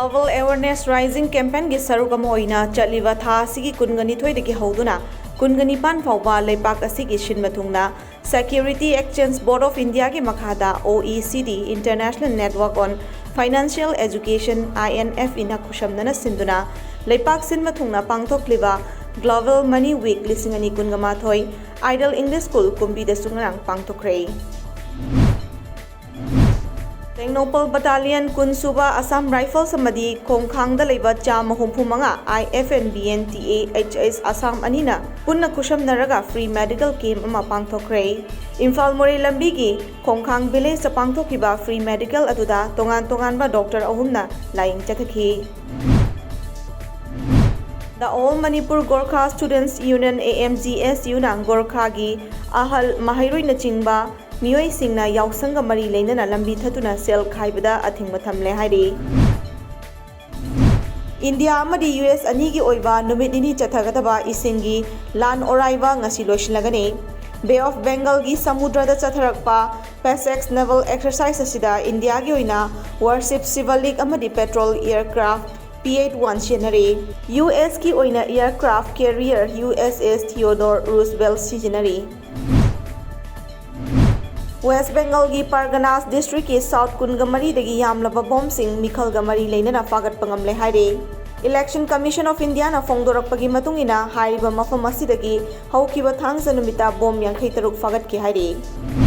Global Awareness Rising Campaign gi saruk ama oina chatliba tha asigi kungani thoidagi hoduna kungani pan phawba leipak asigi shinma thungna Security Exchange Board of India gi makhada OECD International Network on Financial Education INF ina khushamnana sinduna leipak sinma thungna pangthokliba Global Money Week lisingani kungama thoi Idle English School kumbi da sungrang pangthokre Technopol Battalion Kunsuba Assam Rifles Samadi Kongkhang da leiba chama humphumanga IFNBNTA HS Assam anina punna kusham naraga free medical camp ama pangthokre Imphal More lambi gi Kongkhang village sa pangthokiba free medical aduda tongan ba doctor ahumna laing chathaki The All Manipur Gorkha Students Union AMGSU na Gorkha gi ahal mahairoi na chingba Miyoi singna yausanga mari leinana lambi thatuna sel khaibada athingma thamle hairi India amadi US ani gi oiba numit ini chathagadaba isingi lan oraiba ngasi loislagani Bay of Bengal gi samudra da chatharakpa PASEX naval exercise asida India gi oina warship Shivalik amadi patrol aircraft P-81 shenari US ki oina aircraft carrier USS Theodore Roosevelt sijenari West Bengal gi Parganas district ki South Kungamari dagi yamlaba bomb sing Mikhal Gamari leinana fagat pangamle haire Election Commission of India na phongdorakpagi matungina hairiba mafam asidagi haukiba thangsa numita bomb 53 fagat ki haire